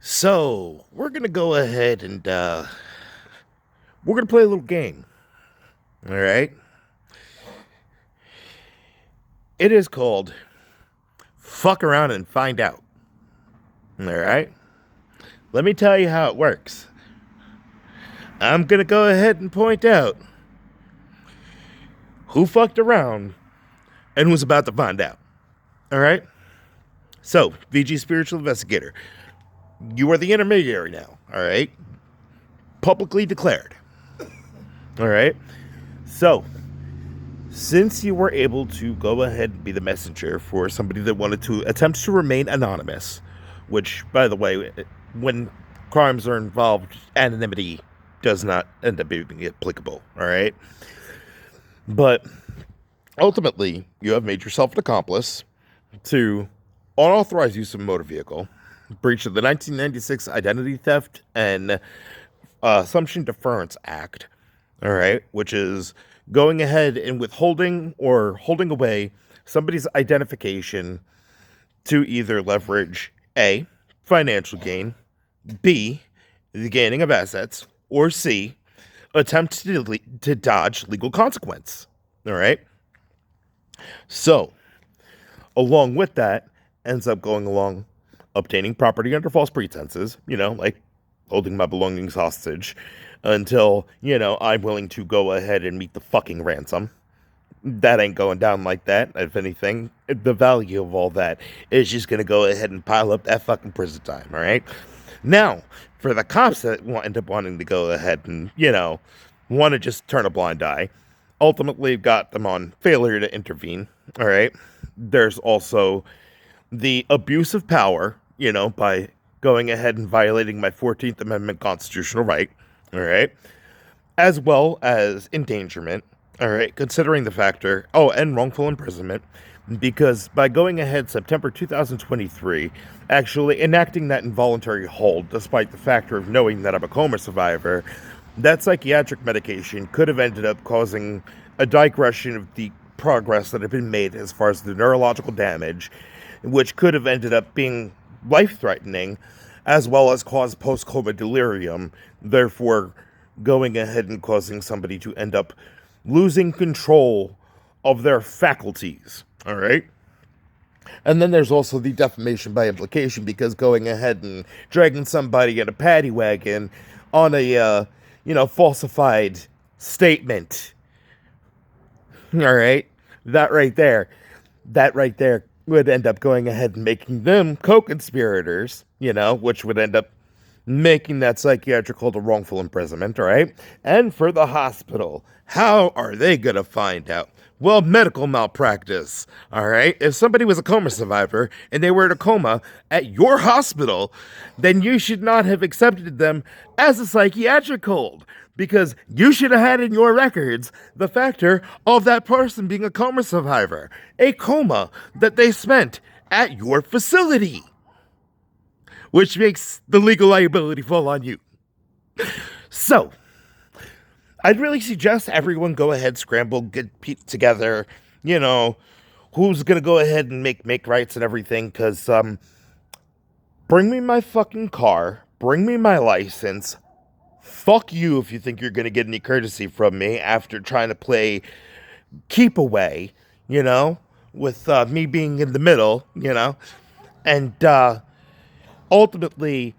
So, we're going to go ahead and we're going to play a little game. All right? It is called Fuck Around and Find Out. All right? Let me tell you how it works. I'm going to go ahead and point out who fucked around and was about to find out. All right? So, VG Spiritual Investigator, you are the intermediary now. All right? Publicly declared. All right? So, since you were able to go ahead and be the messenger for somebody that wanted to attempt to remain anonymous, which, by the way, when crimes are involved, anonymity does not end up being applicable, all right? But ultimately, you have made yourself an accomplice to unauthorized use of a motor vehicle, breach of the 1996 Identity Theft and Assumption Deference Act, all right, which is going ahead and withholding or holding away somebody's identification to either leverage A, financial gain, B, the gaining of assets, or C, attempt to dodge legal consequence. All right. So, along with that, ends up going along obtaining property under false pretenses, like holding my belongings hostage until, I'm willing to go ahead and meet the fucking ransom. That ain't going down like that. If anything, the value of all that is just going to go ahead and pile up that fucking prison time, all right? Now, for the cops that end up wanting to go ahead and, want to just turn a blind eye, ultimately got them on failure to intervene, all right? There's also the abuse of power, by going ahead and violating my 14th Amendment constitutional right, all right, as well as endangerment, all right, considering the factor, and wrongful imprisonment, because by going ahead September 2023, actually enacting that involuntary hold, despite the factor of knowing that I'm a coma survivor, that psychiatric medication could have ended up causing a digression of the progress that had been made as far as the neurological damage, which could have ended up being life-threatening, as well as cause post-coma delirium, therefore going ahead and causing somebody to end up losing control of their faculties, all right? And then there's also the defamation by implication, because going ahead and dragging somebody in a paddy wagon on a, falsified statement, all right? That right there would end up going ahead and making them co-conspirators, which would end up making that psychiatric hold a wrongful imprisonment, all right? And for the hospital, how are they going to find out? Well, medical malpractice, all right? If somebody was a coma survivor and they were in a coma at your hospital, then you should not have accepted them as a psychiatric hold, because you should have had in your records the factor of that person being a coma survivor, a coma that they spent at your facility, which makes the legal liability fall on you. So, I'd really suggest everyone go ahead, scramble, get together, who's going to go ahead and make rights and everything, because, bring me my fucking car, bring me my license. Fuck you if you think you're going to get any courtesy from me after trying to play keep away, with me being in the middle, and ultimately,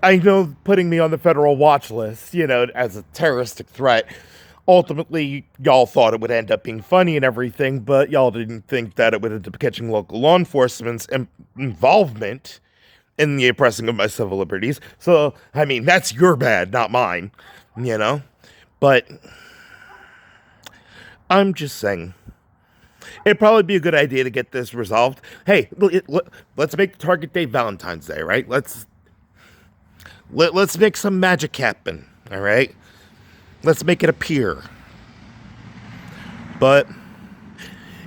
I know putting me on the federal watch list, as a terroristic threat, ultimately, y'all thought it would end up being funny and everything, but y'all didn't think that it would end up catching local law enforcement's involvement in the oppressing of my civil liberties. So, I mean, that's your bad, not mine, But I'm just saying, it'd probably be a good idea to get this resolved. Hey, let's make the target date Valentine's Day, right? Let's make some magic happen, all right? Let's make it appear. But,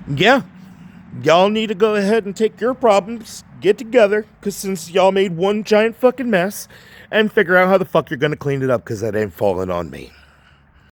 yeah, y'all need to go ahead and take your problems, get together, because since y'all made one giant fucking mess, and figure out how the fuck you're going to clean it up, because that ain't falling on me.